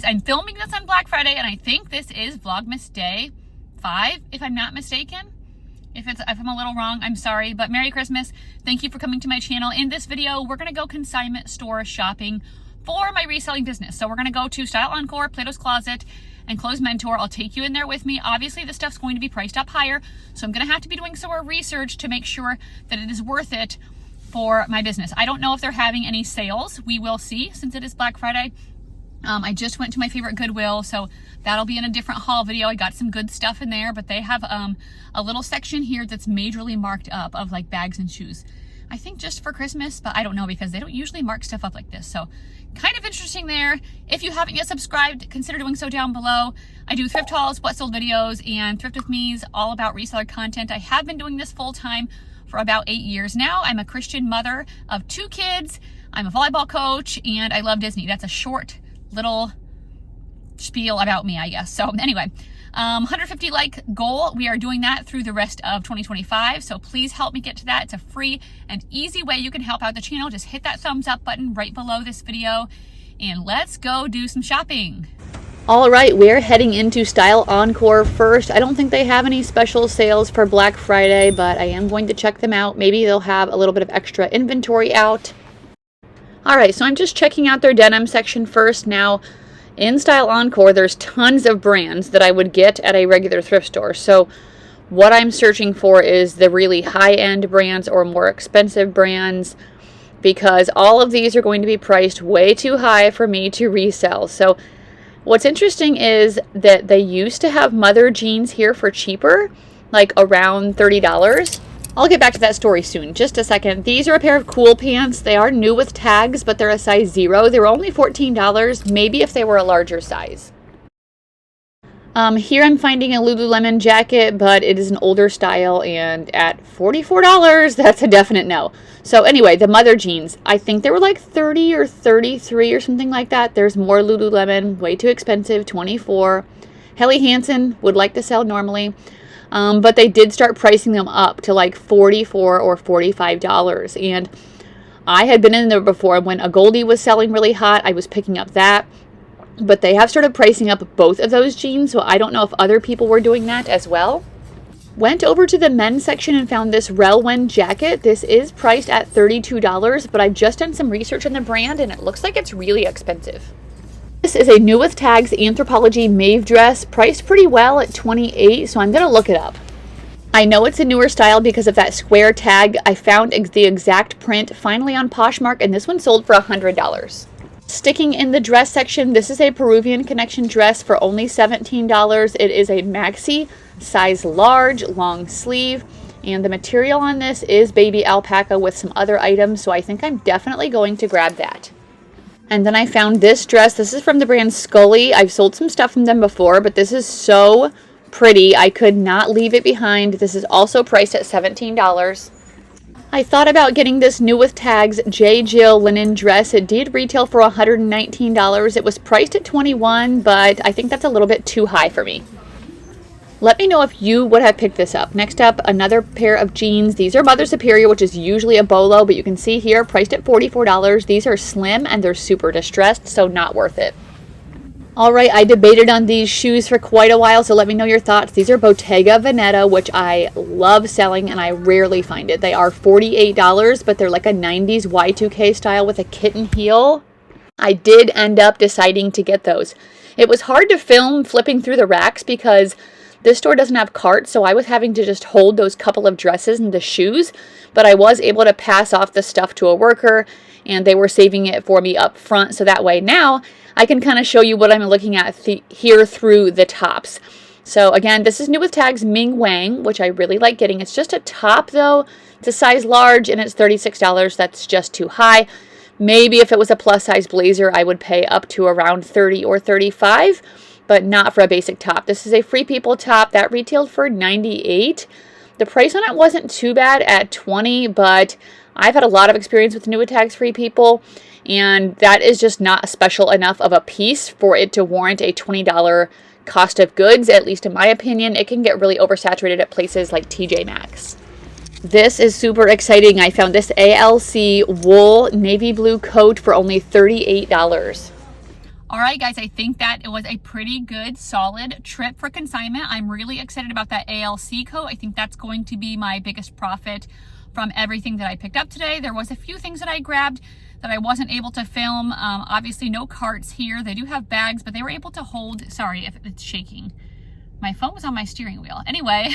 I'm filming this on Black Friday, and I think this is Vlogmas Day 5, if I'm not mistaken. If I'm a little wrong, I'm sorry, but Merry Christmas. Thank you for coming to my channel. In this video, we're gonna go consignment store shopping for my reselling business. So we're gonna go to Style Encore, Plato's Closet, and Clothes Mentor. I'll take you in there with me. Obviously, this stuff's going to be priced up higher, so I'm gonna have to be doing some more research to make sure that it is worth it for my business. I don't know if they're having any sales. We will see, since it is Black Friday. I just went to my favorite Goodwill, so that'll be in a different haul video. I got some good stuff in there, but they have a little section here that's majorly marked up of like bags and shoes. I think just for Christmas, but I don't know because they don't usually mark stuff up like this. So kind of interesting there. If you haven't yet subscribed, consider doing so down below. I do thrift hauls, what sold videos, and Thrift With Me's all about reseller content. I have been doing this full time for about 8 years now. I'm a Christian mother of 2 kids. I'm a volleyball coach, and I love Disney. That's a short little spiel about me, I guess. So anyway, 150 like goal. We are doing that through the rest of 2025. So please help me get to that. It's a free and easy way you can help out the channel. Just hit that thumbs up button right below this video and let's go do some shopping. All right, we're heading into Style Encore first. I don't think they have any special sales for Black Friday, but I am going to check them out. Maybe they'll have a little bit of extra inventory out. All right, so I'm just checking out their denim section first. Now, in Style Encore, there's tons of brands that I would get at a regular thrift store. So what I'm searching for is the really high-end brands or more expensive brands, because all of these are going to be priced way too high for me to resell. So what's interesting is that they used to have mother jeans here for cheaper, like around $30. I'll get back to that story soon. Just a second. These are a pair of cool pants. They are new with tags, but they're a size 0. They were only $14, maybe if they were a larger size. Here I'm finding a Lululemon jacket, but it is an older style, and at $44, that's a definite no. So anyway, the mother jeans, I think they were like 30 or 33 or something like that. There's more Lululemon, way too expensive, 24. Helly Hansen would like to sell normally. But they did start pricing them up to like $44 or $45. And I had been in there before when a Goldie was selling really hot. I was picking up that. But they have started pricing up both of those jeans, so I don't know if other people were doing that as well. Went over to the men's section and found this Relwen jacket. This is priced at $32, but I've just done some research on the brand and it looks like it's really expensive. This is a new with tags Anthropologie Maeve dress, priced pretty well at $28, so I'm going to look it up. I know it's a newer style because of that square tag. I found the exact print finally on Poshmark, and this one sold for $100. Sticking in the dress section, this is a Peruvian Connection dress for only $17. It is a maxi, size large, long sleeve, and the material on this is baby alpaca with some other items, so I think I'm definitely going to grab that. And then I found this dress. This is from the brand Scully. I've sold some stuff from them before, but this is so pretty. I could not leave it behind. This is also priced at $17. I thought about getting this new with tags J. Jill linen dress. It did retail for $119. It was priced at $21, but I think that's a little bit too high for me. Let me know if you would have picked this up. Next up, another pair of jeans. These are Mother Superior, which is usually a bolo, but you can see here, priced at $44. These are slim and they're super distressed, so not worth it. All right, I debated on these shoes for quite a while, so let me know your thoughts. These are Bottega Veneta, which I love selling and I rarely find it. They are $48, but they're like a 90s Y2K style with a kitten heel. I did end up deciding to get those. It was hard to film flipping through the racks because this store doesn't have carts, so I was having to just hold those couple of dresses and the shoes, but I was able to pass off the stuff to a worker, and they were saving it for me up front, so that way now I can kind of show you what I'm looking at here through the tops. So again, this is new with tags Ming Wang, which I really like getting. It's just a top though. It's a size large and it's $36. That's just too high. Maybe if it was a plus size blazer, I would pay up to around $30 or $35. But not for a basic top. This is a Free People top that retailed for $98. The price on it wasn't too bad at $20, but I've had a lot of experience with new tags Free People, and that is just not special enough of a piece for it to warrant a $20 cost of goods. At least in my opinion, it can get really oversaturated at places like TJ Maxx. This is super exciting. I found this ALC wool navy blue coat for only $38. All right, guys, I think that it was a pretty good, solid trip for consignment. I'm really excited about that ALC coat. I think that's going to be my biggest profit from everything that I picked up today. There was a few things that I grabbed that I wasn't able to film. Obviously no carts here. They do have bags, but they were able to hold, sorry if it's shaking. My phone was on my steering wheel. Anyway,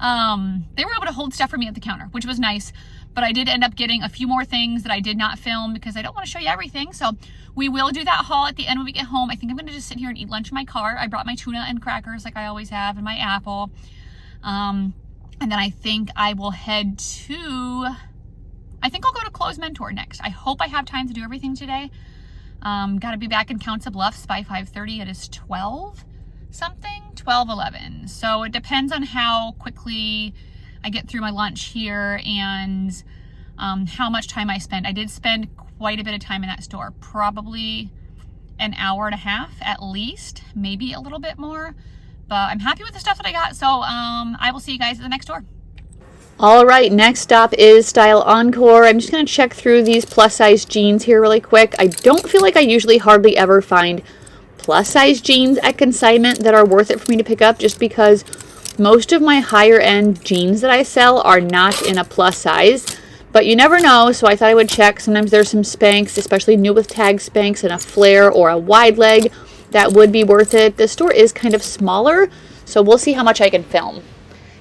they were able to hold stuff for me at the counter, which was nice. But I did end up getting a few more things that I did not film because I don't want to show you everything. So we will do that haul at the end when we get home. I think I'm going to just sit here and eat lunch in my car. I brought my tuna and crackers like I always have, and my apple. And then I think I will head to, I think I'll go to Close Mentor next. I hope I have time to do everything today. Got to be back in Council Bluffs by 5:30. It is 12 something, 12:11. So it depends on how quickly I get through my lunch here and how much time I spend. I did spend quite a bit of time in that store, probably an hour and a half at least, maybe a little bit more, but I'm happy with the stuff that I got. So I will see you guys at the next store. All right, next stop is Style Encore. I'm just gonna check through these plus size jeans here really quick. I don't feel like I usually hardly ever find plus size jeans at consignment that are worth it for me to pick up, just because most of my higher end jeans that I sell are not in a plus size, but you never know, so I thought I would check. Sometimes there's some Spanx, especially new with tag Spanx and a flare or a wide leg, that would be worth it. The store is kind of smaller, so we'll see how much I can film.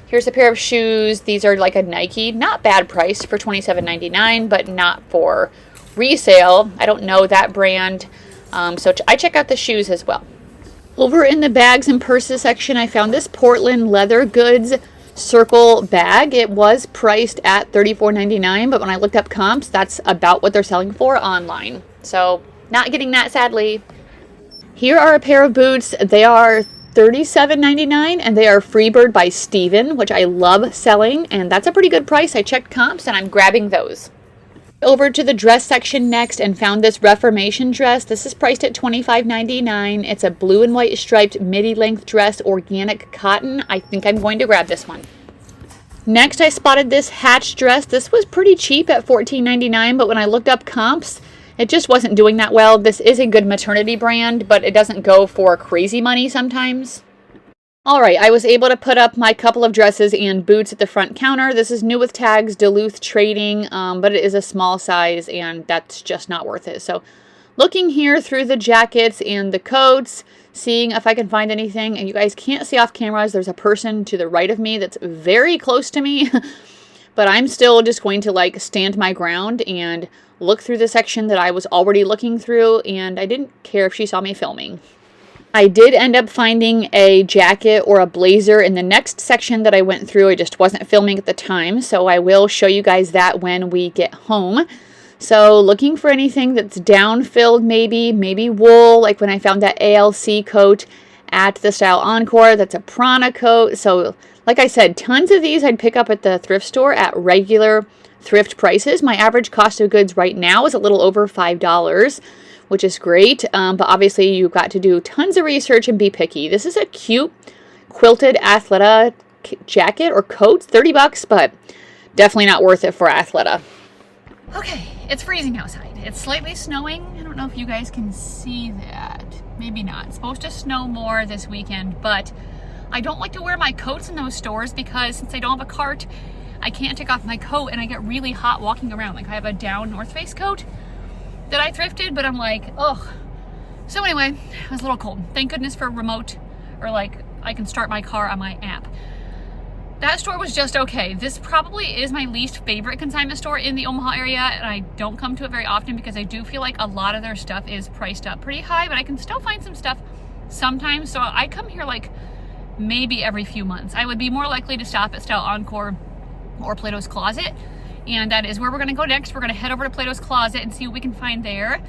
Here's a pair of shoes. These are like a Nike, not bad price for $27.99, but not for resale. I don't know that brand, so I check out the shoes as well. Over in the bags and purses section, I found this Portland leather goods circle bag. It was priced at $34.99, but when I looked up comps, that's about what they're selling for online. So not getting that, sadly. Here are a pair of boots. They are $37.99 and they are Freebird by Steven, which I love selling, and that's a pretty good price. I checked comps and I'm grabbing those. Over to the dress section next and found this Reformation dress. This is priced at $25.99. It's a blue and white striped midi length dress, organic cotton. I think I'm going to grab this one. Next I spotted this Hatch dress. This was pretty cheap at $14.99, but when I looked up comps, it just wasn't doing that well. This is a good maternity brand, but it doesn't go for crazy money sometimes. All right, I was able to put up my couple of dresses and boots at the front counter. This is new with tags, Duluth Trading, but it is a small size and that's just not worth it. So looking here through the jackets and the coats, seeing if I can find anything. And you guys can't see off cameras, there's a person to the right of me that's very close to me, but I'm still just going to like stand my ground and look through the section that I was already looking through, and I didn't care if she saw me filming. I did end up finding a jacket or a blazer in the next section that I went through. I just wasn't filming at the time, so I will show you guys that when we get home. So looking for anything that's down-filled, maybe wool, like when I found that ALC coat at the Style Encore. That's a Prana coat. So like I said, tons of these I'd pick up at the thrift store at regular thrift prices. My average cost of goods right now is a little over $5. Which is great, but obviously you've got to do tons of research and be picky. This is a cute quilted Athleta jacket or coat, $30, but definitely not worth it for Athleta. Okay, it's freezing outside. It's slightly snowing. I don't know if you guys can see that. Maybe not. It's supposed to snow more this weekend, but I don't like to wear my coats in those stores because since I don't have a cart, I can't take off my coat and I get really hot walking around. Like I have a down North Face coat that I thrifted, but I'm like, ugh. So anyway, it was a little cold. Thank goodness for remote, or like I can start my car on my app. That store was just okay. This probably is my least favorite consignment store in the Omaha area, and I don't come to it very often because I do feel like a lot of their stuff is priced up pretty high, but I can still find some stuff sometimes. So I come here like maybe every few months. I would be more likely to stop at Style Encore or Plato's Closet. And that is where we're going to go next. We're going to head over to Plato's Closet and see what we can find there.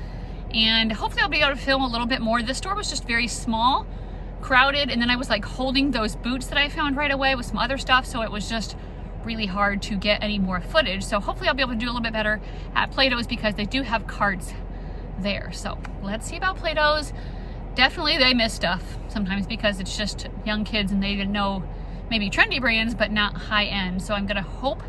And hopefully I'll be able to film a little bit more. This store was just very small, crowded, and then I was like holding those boots that I found right away with some other stuff, so it was just really hard to get any more footage. So hopefully I'll be able to do a little bit better at Plato's because they do have carts there. So let's see about Plato's. Definitely they miss stuff sometimes because it's just young kids and they didn't know maybe trendy brands, but not high end. So I'm going to hope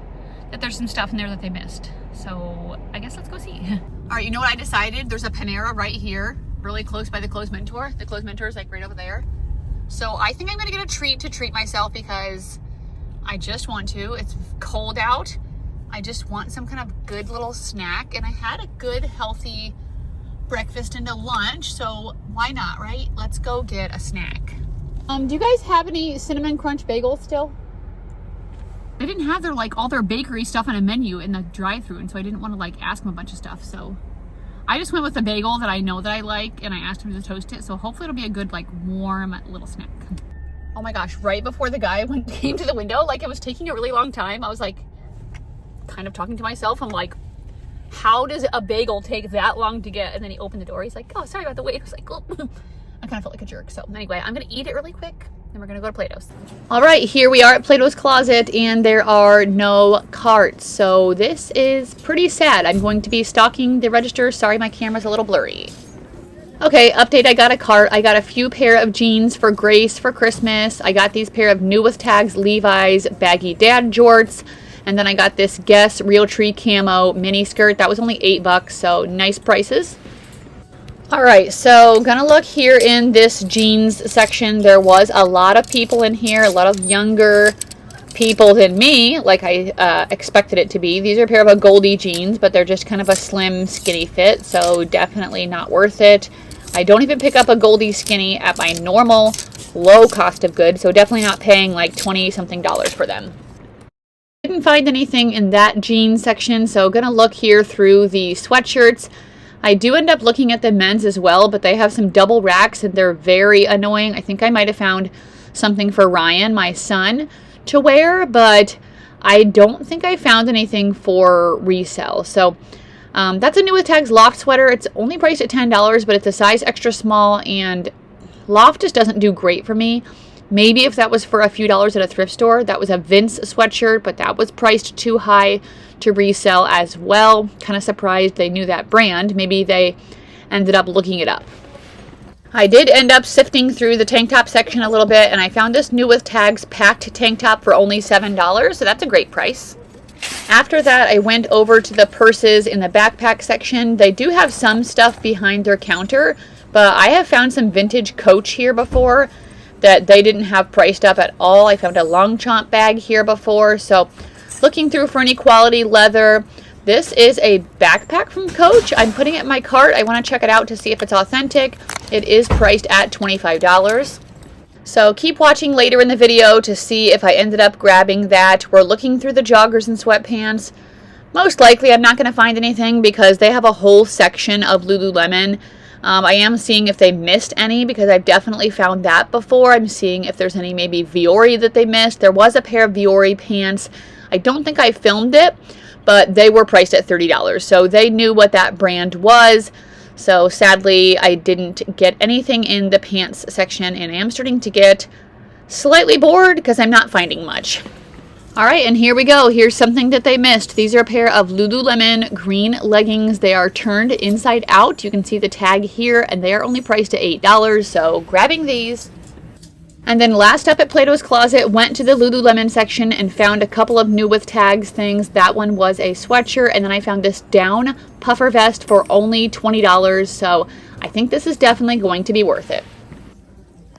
that there's some stuff in there that they missed. So I guess let's go see. All right, you know what I decided? There's a Panera right here. really close by the Clothes Mentor. The Clothes Mentor is like right over there. So I think I'm gonna get a treat to treat myself because I just want to. It's cold out. I just want some kind of good little snack, and I had a good healthy breakfast into lunch, so why not, right? Let's go get a snack. Do you guys have any cinnamon crunch bagels still? They didn't have their all their bakery stuff on a menu in the drive-thru, and so I didn't want to ask them a bunch of stuff. So I just went with a bagel that I know that I like, and I asked them to toast it. So hopefully it'll be a good warm little snack. Oh my gosh! Right before the guy came to the window, it was taking a really long time. I was kind of talking to myself. I'm like, how does a bagel take that long to get? And then he opened the door. He's like, oh, sorry about the wait. I was like, oh. I kind of felt like a jerk. So anyway, I'm going to eat it really quick. Then we're going to go to Plato's. All right, here we are at Plato's Closet, and there are no carts. So this is pretty sad. I'm going to be stalking the register. Sorry, my camera's a little blurry. Okay, update, I got a cart. I got a few pair of jeans for Grace for Christmas. I got these pair of new with tags Levi's baggy dad jorts. And then I got this Guess Realtree camo mini skirt. That was only $8, so nice prices. All right, so gonna look here in this jeans section. There was a lot of people in here, a lot of younger people than me, like I expected it to be. These are a pair of Goldie jeans, but they're just kind of a slim, skinny fit, so definitely not worth it. I don't even pick up a Goldie skinny at my normal low cost of goods, so definitely not paying $20-something for them. Didn't find anything in that jeans section, so gonna look here through the sweatshirts. I do end up looking at the men's as well, but they have some double racks and they're very annoying. I think I might have found something for Ryan, my son, to wear, but I don't think I found anything for resell. So that's a new with tags loft sweater. It's only priced at $10, but it's a size extra small, and loft just doesn't do great for me. Maybe if that was for a few dollars at a thrift store. That was a Vince sweatshirt, but that was priced too high to resell as well. Kind of surprised they knew that brand. Maybe they ended up looking it up. I did end up sifting through the tank top section a little bit, and I found this new with tags packed tank top for only $7, so that's a great price. After that, I went over to the purses in the backpack section. They do have some stuff behind their counter, but I have found some vintage Coach here before that they didn't have priced up at all. I found a long chomp bag here before, so looking through for any quality leather. This is a backpack from Coach. I'm putting it in my cart. I want to check it out to see if it's authentic. It is priced at $25. So keep watching later in the video to see if I ended up grabbing that. We're looking through the joggers and sweatpants. Most likely I'm not going to find anything because they have a whole section of Lululemon. I am seeing if they missed any because I've definitely found that before. I'm seeing if there's any maybe Viore that they missed. There was a pair of Viore pants. I don't think I filmed it, but they were priced at $30. So they knew what that brand was. So sadly, I didn't get anything in the pants section, and I am starting to get slightly bored because I'm not finding much. All right, and here we go. Here's something that they missed. These are a pair of Lululemon green leggings. They are turned inside out. You can see the tag here, and they are only priced at $8, so grabbing these. And then last up at Plato's Closet, went to the Lululemon section and found a couple of new with tags things. That one was a sweatshirt, and then I found this down puffer vest for only $20, so I think this is definitely going to be worth it.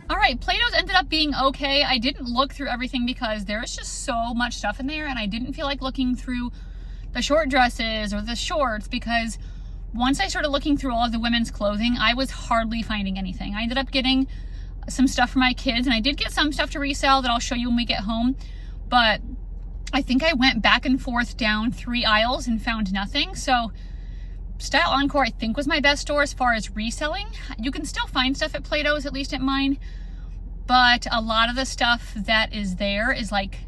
All right, Plato's ended up being okay. I didn't look through everything because there's just so much stuff in there, and I didn't feel like looking through the short dresses or the shorts because once I started looking through all of the women's clothing, I was hardly finding anything. I ended up getting some stuff for my kids, and I did get some stuff to resell that I'll show you when we get home, but I think I went back and forth down 3 aisles and found nothing. So Style Encore, I think, was my best store as far as reselling. You can still find stuff at Plato's, at least at mine, but a lot of the stuff that is there is like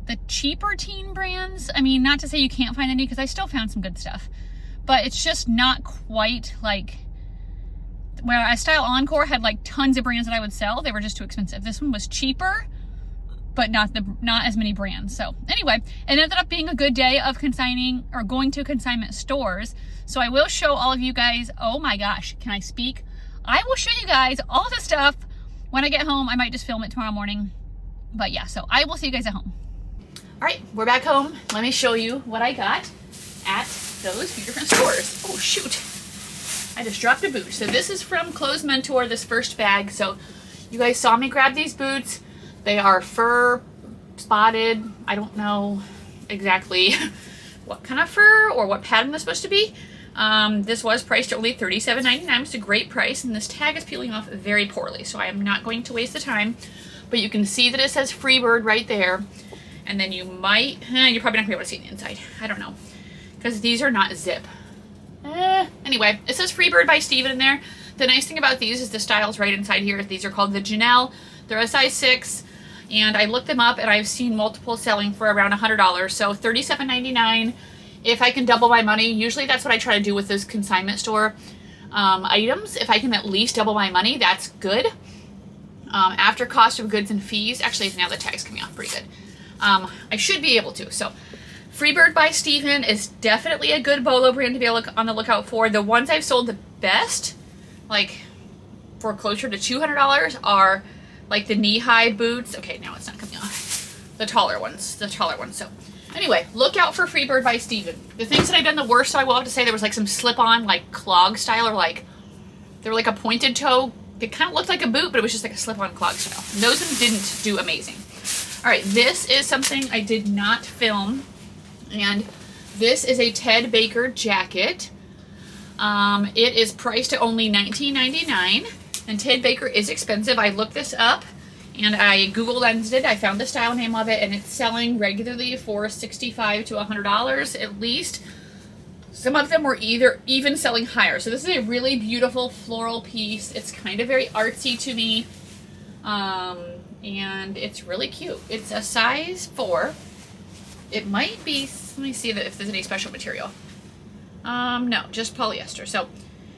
the cheaper teen brands. I mean, not to say you can't find any, because I still found some good stuff, but it's just not quite like where a Style Encore had like tons of brands that I would sell. They were just too expensive. This one was cheaper, but not as many brands. So anyway, it ended up being a good day of consigning or going to consignment stores. So I will show all of you guys, oh my gosh, can I speak? I will show you guys all the stuff when I get home. I might just film it tomorrow morning, but yeah, so I will see you guys at home. All right, we're back home. Let me show you what I got at those few different stores. Oh shoot. I just dropped a boot. So this is from Clothes Mentor, this first bag. So you guys saw me grab these boots. They are fur spotted. I don't know exactly what kind of fur or what pattern this supposed to be. This was priced at only $37.99. It's a great price, and this tag is peeling off very poorly, so I am not going to waste the time. But you can see that it says Freebird right there, and then you might, you're probably not going to be able to see the inside. I don't know, because these are not zip. Anyway, it says Freebird by Steven in there. The nice thing about these is the styles right inside here. These are called the Janelle. They're a size 6, and I looked them up, and I've seen multiple selling for around $100, so $37.99. If I can double my money, usually that's what I try to do with those consignment store items. If I can at least double my money, that's good. After cost of goods and fees, actually now the tag's coming off pretty good. I should be able to. So Freebird by Steven is definitely a good Bolo brand to be on the lookout for. The ones I've sold the best, like for closer to $200, are like the knee-high boots. Okay, now it's not coming off. The taller ones. So anyway, look out for Freebird by Steven. The things that I've done the worst, so I will have to say, there was like some slip-on, like clog style, or like, they were like a pointed toe. It kind of looked like a boot, but it was just like a slip-on clog style. And those didn't do amazing. All right, this is something I did not film, and this is a Ted Baker jacket. It is priced at only $19.99, and Ted Baker is expensive. I looked this up, and I Google lensed it. I found the style name of it, and it's selling regularly for $65 to $100 at least. Some of them were even selling higher. So this is a really beautiful floral piece. It's kind of very artsy to me, and it's really cute. It's a size 4. It might be, let me see if there's any special material. No, just polyester. So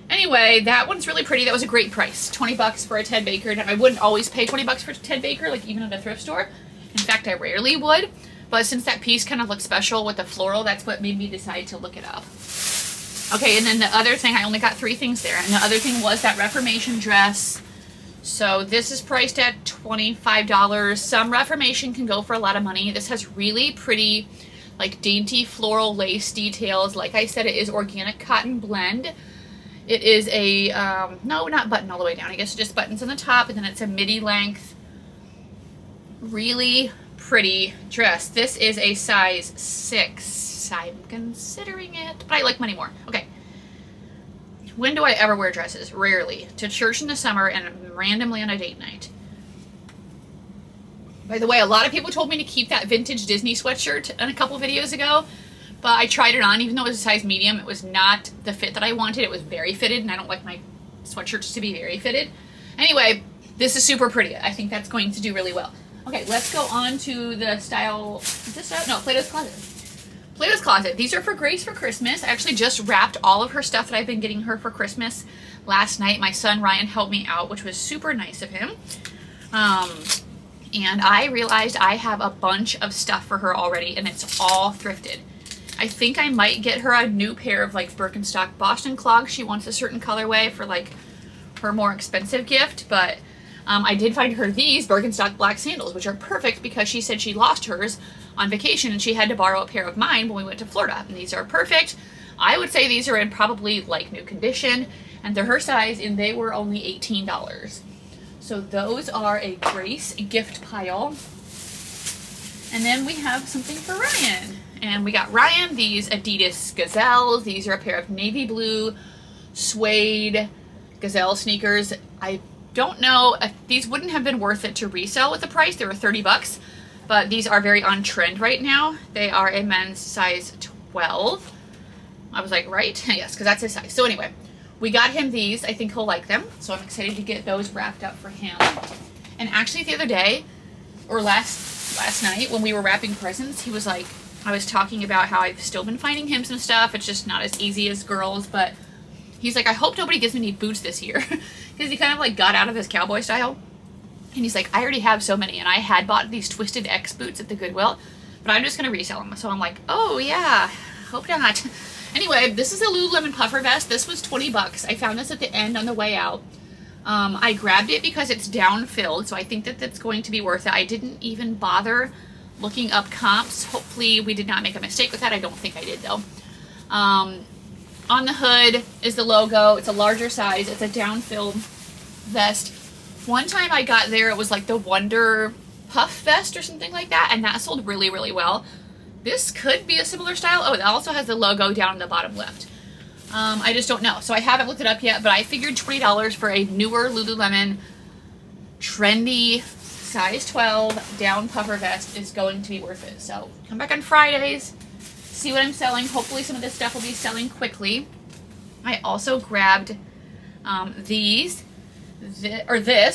anyway, that one's really pretty. That was a great price. 20 bucks for a Ted Baker. And I wouldn't always pay 20 bucks for Ted Baker, like even at a thrift store. In fact, I rarely would. But since that piece kind of looks special with the floral, that's what made me decide to look it up. Okay, and then the other thing, I only got 3 things there. And the other thing was that Reformation dress. So this is priced at $25. Some Reformation can go for a lot of money. This has really pretty, like dainty floral lace details. Like I said, it is organic cotton blend. It is a, no, not button all the way down. I guess just buttons on the top, and then it's a midi length. Really pretty dress. This is a size 6. I'm considering it, but I like money more. Okay. When do I ever wear dresses? Rarely. To church in the summer and randomly on a date night. By the way, a lot of people told me to keep that vintage Disney sweatshirt in a couple videos ago, but I tried it on. Even though it was a size medium, it was not the fit that I wanted. It was very fitted, and I don't like my sweatshirts to be very fitted. Anyway, this is super pretty. I think that's going to do really well. Okay, let's go on to the style. Is this style? No, Plato's Closet. Plato's Closet. These are for Grace for Christmas. I actually just wrapped all of her stuff that I've been getting her for Christmas last night. My son Ryan helped me out, which was super nice of him. And I realized I have a bunch of stuff for her already, and it's all thrifted. I think I might get her a new pair of like Birkenstock Boston clogs. She wants a certain colorway for like her more expensive gift, but I did find her these Birkenstock black sandals, which are perfect because she said she lost hers on vacation and she had to borrow a pair of mine when we went to Florida. And these are perfect. I would say these are in probably like new condition, and they're her size, and they were only $18. So those are a Grace gift pile. And then we have something for Ryan. And we got Ryan these Adidas Gazelles. These are a pair of navy blue suede Gazelle sneakers. I don't know, these wouldn't have been worth it to resell with the price. They were 30 bucks. But these are very on trend right now. They are a men's size 12. I was like, right? Yes, because that's his size. So anyway, we got him these. I think he'll like them. So I'm excited to get those wrapped up for him. And actually the other day, or last night when we were wrapping presents, he was like, I was talking about how I've still been finding him some stuff. It's just not as easy as girls. But he's like, I hope nobody gives me any boots this year. Because he kind of like got out of his cowboy style. And he's like, I already have so many, and I had bought these Twisted X boots at the Goodwill, but I'm just going to resell them. So I'm like, oh yeah, hope not. Anyway, this is a Lululemon puffer vest. This was 20 bucks. I found this at the end on the way out. I grabbed it because it's down-filled, so I think that that's going to be worth it. I didn't even bother looking up comps. Hopefully we did not make a mistake with that. I don't think I did, though. On the hood is the logo. It's a larger size. It's a down-filled vest. One time I got there, it was like the Wonder Puff vest or something like that, and that sold really, really well. This could be a similar style. Oh, it also has the logo down in the bottom left. I just don't know. So I haven't looked it up yet, but I figured $20 for a newer Lululemon trendy size 12 down puffer vest is going to be worth it. So come back on Fridays, see what I'm selling. Hopefully some of this stuff will be selling quickly. I also grabbed this,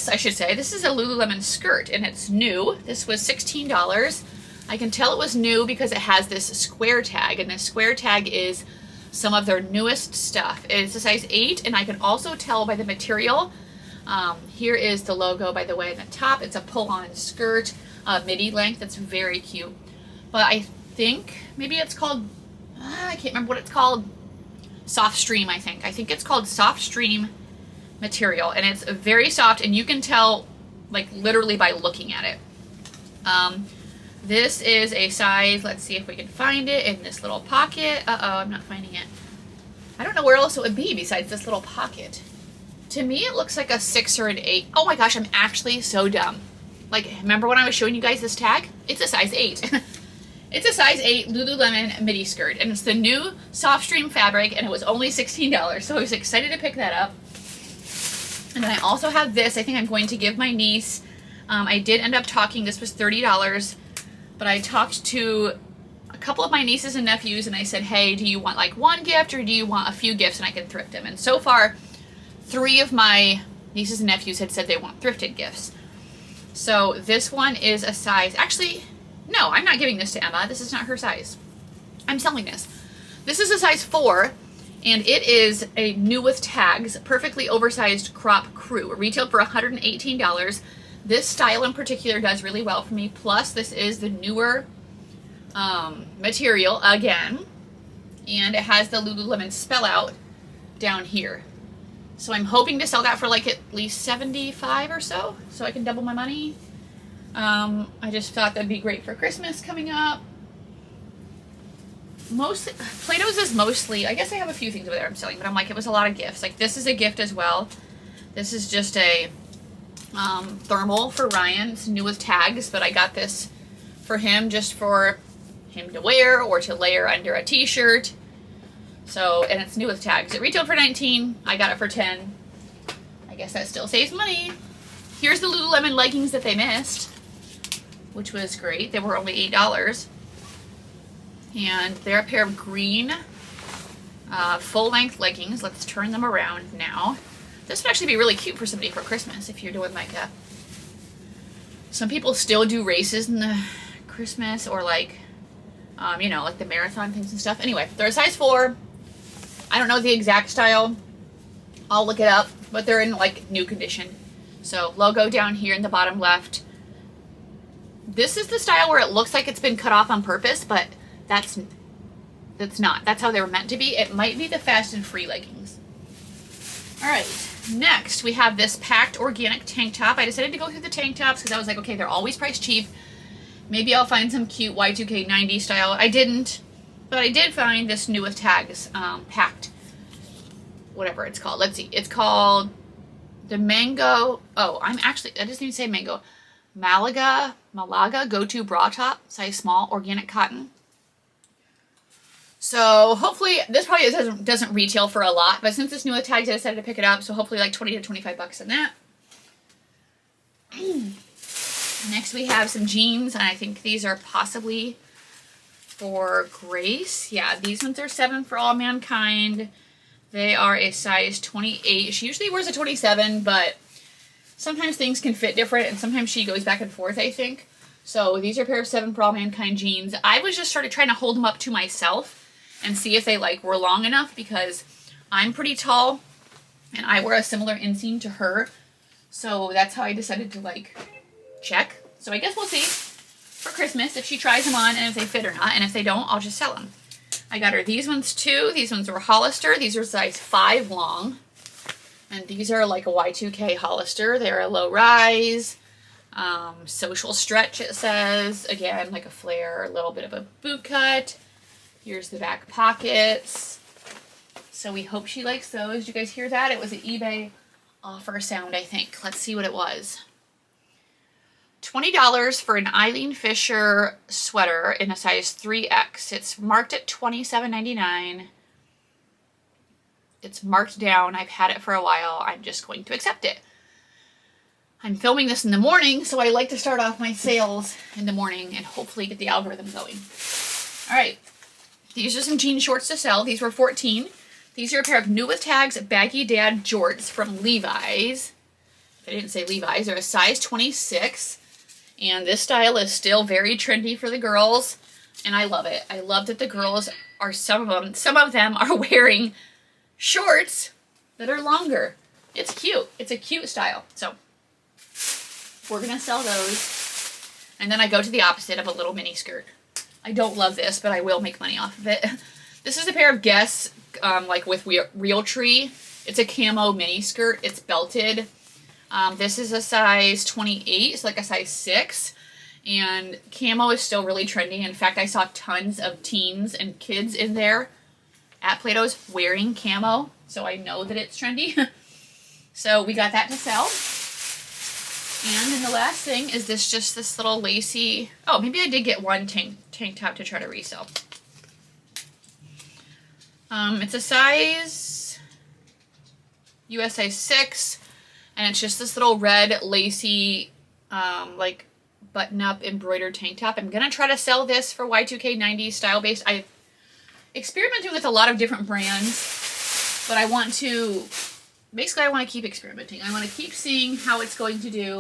I should say. This is a Lululemon skirt, and it's new. This was $16. I can tell it was new because it has this square tag, and this square tag is some of their newest stuff. It's a size 8, and I can also tell by the material. Here is the logo, by the way, in the top. It's a pull-on skirt, midi length. It's very cute. But I think maybe it's called, I can't remember what it's called. Soft Stream, I think. I think it's called Soft Stream material, and it's very soft, and you can tell like literally by looking at it. This is a size, let's see if we can find it in this little pocket. Uh-oh, I'm not finding it. I don't know where else it would be besides this little pocket. To me, it looks like a 6 or an 8. Oh my gosh, I'm actually so dumb. Like, remember when I was showing you guys this tag? It's a size 8. It's a size 8 Lululemon midi skirt, and it's the new Soft Stream fabric, and it was only $16, so I was excited to pick that up. And then I also have this. I think I'm going to give my niece. I did end up talking, this was $30, but I talked to a couple of my nieces and nephews, and I said, hey, do you want like one gift, or do you want a few gifts, and I can thrift them? And so far, 3 of my nieces and nephews had said they want thrifted gifts. So this one is a size, actually, no, I'm not giving this to Emma. This is not her size. I'm selling this. This is a size 4, and it is a new with tags, perfectly oversized crop crew. It retailed for $118. This style in particular does really well for me. Plus, this is the newer material again, and it has the Lululemon spell out down here. So I'm hoping to sell that for like at least $75 or so I can double my money. I just thought that'd be great for Christmas coming up. Mostly, Plato's is mostly, I guess I have a few things over there I'm selling, but I'm like, it was a lot of gifts. Like this is a gift as well. This is just a thermal for Ryan. It's new with tags, but I got this for him just for him to wear or to layer under a t-shirt. So, and it's new with tags. It retailed for $19. I got it for $10. I guess that still saves money. Here's the Lululemon leggings that they missed, which was great. They were only $8. And they're a pair of green full-length leggings. Let's turn them around now. This would actually be really cute for somebody for Christmas if you're doing like a... Some people still do races in the Christmas or like, you know, like the marathon things and stuff. Anyway, they're a size 4. I don't know the exact style. I'll look it up, but they're in like new condition. So logo down here in the bottom left. This is the style where it looks like it's been cut off on purpose, but that's not. That's how they were meant to be. It might be the fast and free leggings. All right. Next, we have this packed organic tank top. I decided to go through the tank tops because I was like, okay, they're always priced cheap. Maybe I'll find some cute Y2K 90 style. I didn't, but I did find this new with tags, packed, whatever it's called. Let's see. It's called the Mango. Oh, that doesn't even say mango. Malaga go-to bra top, size small, organic cotton. So hopefully, this probably doesn't retail for a lot, but since it's new with tags, I decided to pick it up. So hopefully like 20 to 25 bucks on that. Next we have some jeans, and I think these are possibly for Grace. Yeah, these ones are 7 for all mankind. They are a size 28. She usually wears a 27, but sometimes things can fit different, and sometimes she goes back and forth, I think. So these are a pair of 7 for all mankind jeans. I was just started trying to hold them up to myself and see if they like were long enough, because I'm pretty tall and I wear a similar inseam to her. So that's how I decided to like check. So I guess we'll see for Christmas if she tries them on and if they fit or not. And if they don't, I'll just sell them. I got her these ones too. These ones were Hollister. These are size 5 long. And these are like a Y2K Hollister. They're a low rise, social stretch, it says. Again, like a flare, a little bit of a boot cut. Here's the back pockets. So we hope she likes those. Did you guys hear that? It was an eBay offer sound, I think. Let's see what it was. $20 for an Eileen Fisher sweater in a size 3X. It's marked at $27.99. It's marked down. I've had it for a while. I'm just going to accept it. I'm filming this in the morning, so I like to start off my sales in the morning and hopefully get the algorithm going. All right. These are some jean shorts to sell. These were $14. These are a pair of new with tags baggy dad jorts from Levi's. If I didn't say Levi's, they're a size 26. And this style is still very trendy for the girls, and I love it. I love that the girls are, some of them are wearing shorts that are longer. It's cute. It's a cute style. So we're going to sell those. And then I go to the opposite of a little mini skirt. I don't love this, but I will make money off of it. This is a pair of Guess, like with Realtree. It's a camo mini skirt. It's belted. This is a size 28, it's like a size 6, and camo is still really trendy. In fact, I saw tons of teens and kids in there at Plato's wearing camo, so I know that it's trendy. So we got that to sell. And then the last thing is just this little lacy, oh, maybe I did get one tank top to try to resell. It's a size US size 6. And it's just this little red lacy, like button-up embroidered tank top. I'm going to try to sell this for Y2K90 style-based. I've experimented with a lot of different brands, but I want to, basically I want to keep experimenting. I want to keep seeing how it's going to do.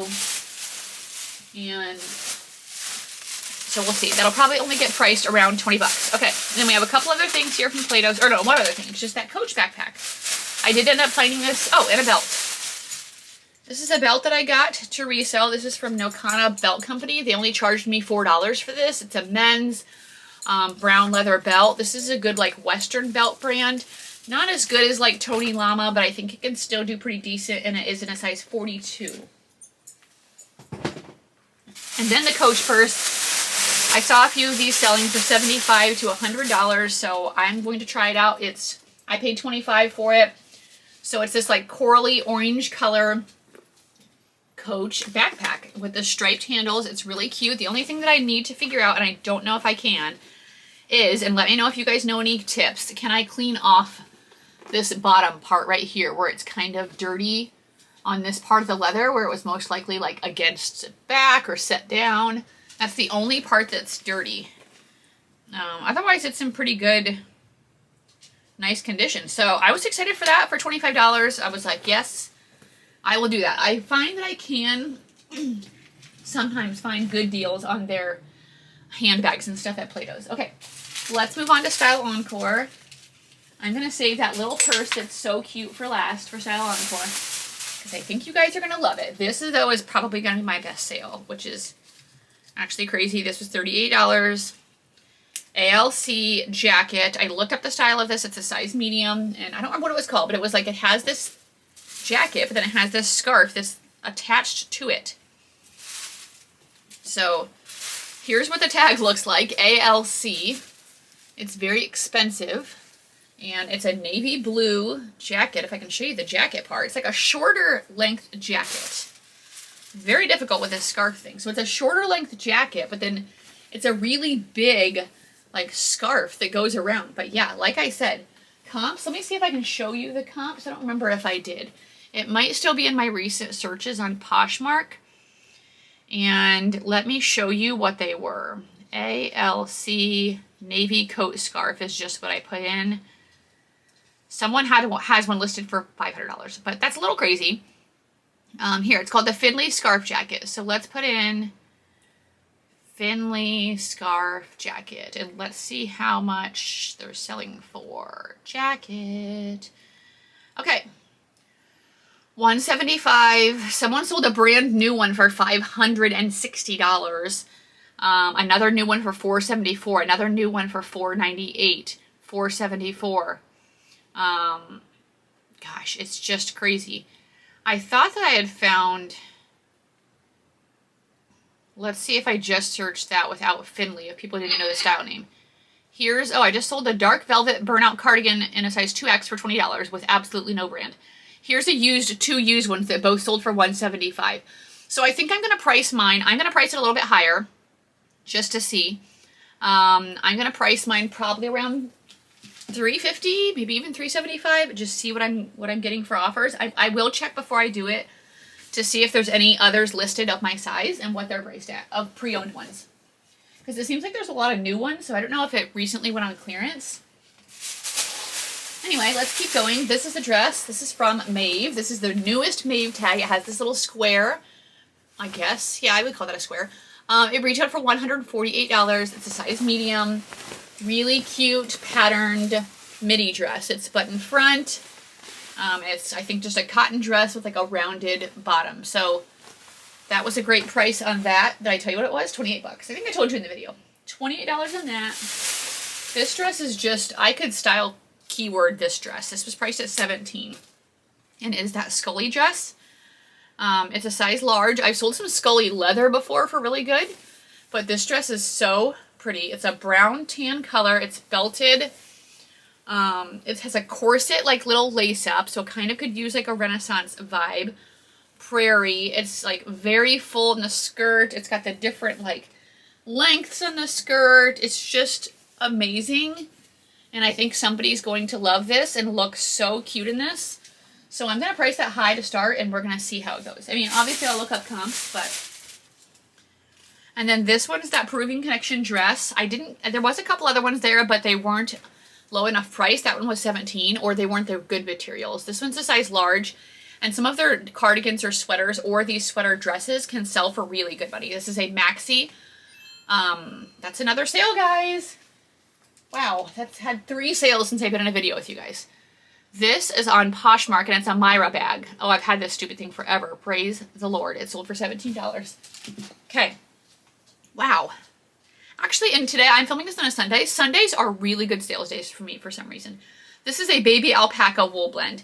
And so we'll see. That'll probably only get priced around 20 bucks. Okay, and then we have a couple other things here from Plato's. Or no, one other thing. It's just that Coach backpack. I did end up finding this. Oh, and a belt. This is a belt that I got to resell. This is from Nokana Belt Company. They only charged me $4 for this. It's a men's brown leather belt. This is a good like Western belt brand. Not as good as like Tony Lama, but I think it can still do pretty decent, and it is in a size 42. And then the Coach purse. I saw a few of these selling for $75 to $100, so I'm going to try it out. I paid $25 for it. So it's this like corally orange color Coach backpack with the striped handles. It's really cute. The only thing that I need to figure out, and I don't know if I can, is, and let me know if you guys know any tips, can I clean off this bottom part right here where it's kind of dirty on this part of the leather where it was most likely like against the back or set down. That's the only part that's dirty. Otherwise it's in pretty good, nice condition. So I was excited for that for $25. I was like, yes, I will do that. I find that I can sometimes find good deals on their handbags and stuff at Plato's. Okay, let's move on to Style Encore. I'm going to save that little purse that's so cute for last for Style Encore, because I think you guys are going to love it. This, though, is probably going to be my best sale, which is actually crazy. This was $38. ALC jacket. I looked up the style of this. It's a size medium, and I don't remember what it was called, but it was like it has this jacket, but then it has this scarf this attached to it. So here's what the tag looks like. ALC. It's very expensive, and it's a navy blue jacket. If I can show you the jacket part, it's like a shorter length jacket. Very difficult with this scarf thing. So it's a shorter length jacket, but then it's a really big like scarf that goes around. But yeah, like I said, comps. Let me see if I can show you the comps. I don't remember if I did. It might still be in my recent searches on Poshmark. And let me show you what they were. ALC navy coat scarf is just what I put in. Someone has one listed for $500, but that's a little crazy. Here, it's called the Finley scarf jacket. So let's put in Finley scarf jacket, and let's see how much they're selling for. Jacket. Okay. $175. Someone sold a brand new one for $560. Another new one for $474. Another new one for $498. $474. Gosh, it's just crazy. I thought that I had found, let's see if I just searched that without Finley, if people didn't know the style name. Here's, oh, I just sold a dark velvet burnout cardigan in a size 2X for $20 with absolutely no brand. Here's two used ones that both sold for $175. So I think I'm going to price mine. I'm going to price it a little bit higher just to see. I'm going to price mine probably around $350, maybe even $375. Just see what I'm getting for offers. I will check before I do it to see if there's any others listed of my size and what they're priced at, of pre-owned ones. Because it seems like there's a lot of new ones, so I don't know if it recently went on clearance. Anyway, let's keep going. This is a dress. This is from Maeve. This is the newest Maeve tag. It has this little square, I guess. Yeah, I would call that a square. It retailed for $148. It's a size medium. Really cute patterned midi dress. It's button front. It's, I think, just a cotton dress with like a rounded bottom. So that was a great price on that. Did I tell you what it was? 28 bucks. I think I told you in the video. $28 on that. This dress is just, I could style keyword this dress. This was priced at $17. And it is that Scully dress. It's a size large. I've sold some Scully leather before for really good. But this dress is so pretty. It's a brown tan color. It's belted. It has a corset, like little lace up. So it kind of could use like a Renaissance vibe. Prairie. It's like very full in the skirt. It's got the different like lengths on the skirt. It's just amazing. And I think somebody's going to love this and look so cute in this. So I'm going to price that high to start and we're going to see how it goes. I mean, obviously I'll look up comps, but... And then this one is that Peruvian Connection dress. There was a couple other ones there, but they weren't low enough price. That one was $17, or they weren't the good materials. This one's a size large. And some of their cardigans or sweaters or these sweater dresses can sell for really good money. This is a maxi. That's another sale, guys. Wow, that's had 3 sales since I've been in a video with you guys. This is on Poshmark, and it's a Myra bag. Oh, I've had this stupid thing forever. Praise the Lord. It sold for $17. Okay. Wow. Actually, and today I'm filming this on a Sunday. Sundays are really good sales days for me for some reason. This is a baby alpaca wool blend.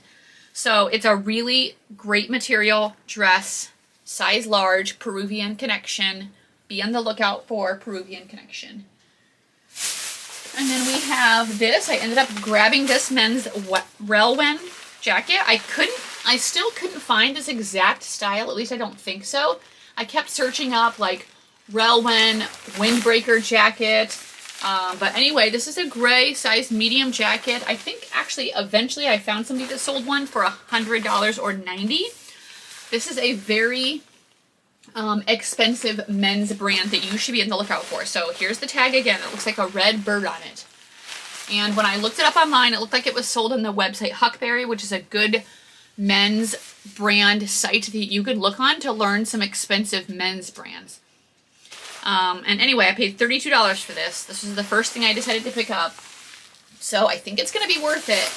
So it's a really great material dress, size large, Peruvian Connection. Be on the lookout for Peruvian Connection. And then we have this. I ended up grabbing this men's Relwen jacket. I still couldn't find this exact style. At least I don't think so. I kept searching up like Relwen windbreaker jacket. But anyway, this is a gray size medium jacket. I think actually eventually I found somebody that sold one for $100 or $90. This is a very expensive men's brand that you should be on the lookout for. So here's the tag again. It looks like a red bird on it. And when I looked it up online, it looked like it was sold on the website Huckberry, which is a good men's brand site that you could look on to learn some expensive men's brands. And anyway, I paid $32 for this. This was the first thing I decided to pick up. So I think it's going to be worth it.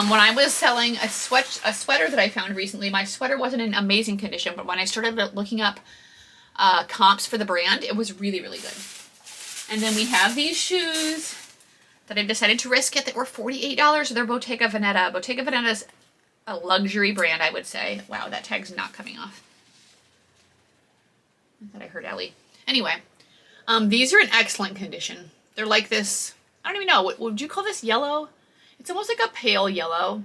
When I was selling a sweater that I found recently, my sweater wasn't in amazing condition, but when I started looking up comps for the brand, it was really, really good. And then we have these shoes that I decided to risk it that were $48. They're Bottega Veneta. Bottega Veneta is a luxury brand, I would say. Wow, that tag's not coming off. I thought I heard Ellie. Anyway, these are in excellent condition. They're like this, I don't even know, would you call this yellow? It's almost like a pale yellow.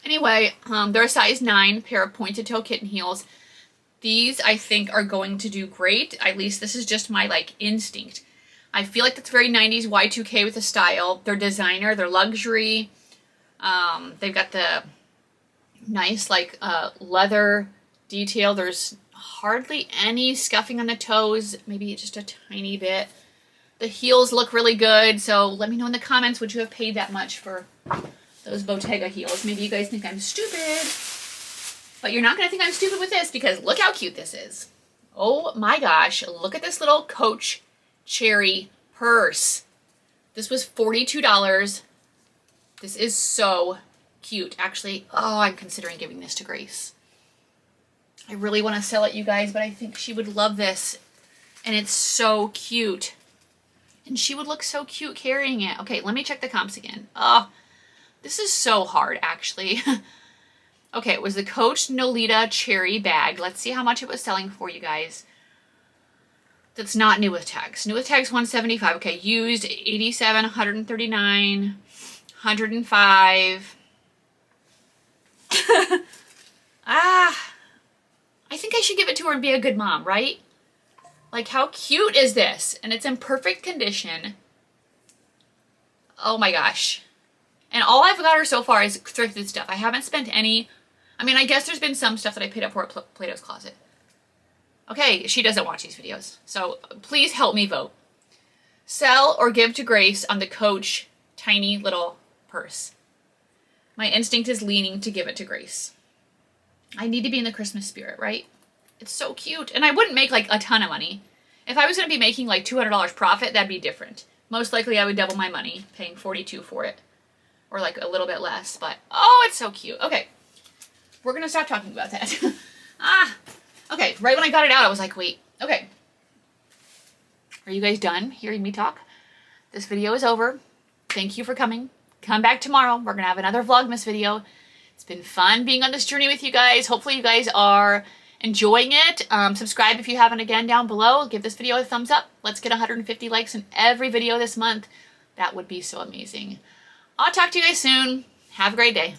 Anyway, they're a size 9 pair of pointed toe kitten heels. These, I think, are going to do great. At least this is just my, like, instinct. I feel like that's very 90s Y2K with the style. They're designer. They're luxury. They've got the nice, like, leather detail. There's hardly any scuffing on the toes. Maybe just a tiny bit. The heels look really good, so let me know in the comments, would you have paid that much for those Bottega heels? Maybe you guys think I'm stupid, but you're not going to think I'm stupid with this because look how cute this is. Oh my gosh, look at this little Coach cherry purse. This was $42. This is so cute. Actually, oh, I'm considering giving this to Grace. I really want to sell it, you guys, but I think she would love this, and it's so cute. And she would look so cute carrying it. Okay, let me check the comps again. Oh, this is so hard, actually. Okay, it was the Coach Nolita Cherry bag. Let's see how much it was selling for, you guys. That's not new with tags. New with tags 175. Okay, used 87, 139, 105. I think I should give it to her and be a good mom, right? Like, how cute is this? And it's in perfect condition. Oh my gosh. And all I've got her so far is thrifted stuff. I haven't spent any. I mean, I guess there's been some stuff that I paid up for at Plato's Closet. Okay, she doesn't watch these videos, so please help me vote. Sell or give to Grace on the Coach tiny little purse. My instinct is leaning to give it to Grace. I need to be in the Christmas spirit, right? It's so cute. And I wouldn't make like a ton of money. If I was going to be making like $200 profit, that'd be different. Most likely I would double my money, paying $42 for it. Or like a little bit less, but oh, it's so cute. Okay, we're going to stop talking about that. Okay, right when I got it out, I was like, wait, okay. Are you guys done hearing me talk? This video is over. Thank you for coming. Come back tomorrow. We're going to have another Vlogmas video. It's been fun being on this journey with you guys. Hopefully you guys are enjoying it. Subscribe if you haven't again down below. Give this video a thumbs up. Let's get 150 likes in every video this month. That would be so amazing. I'll talk to you guys soon. Have a great day.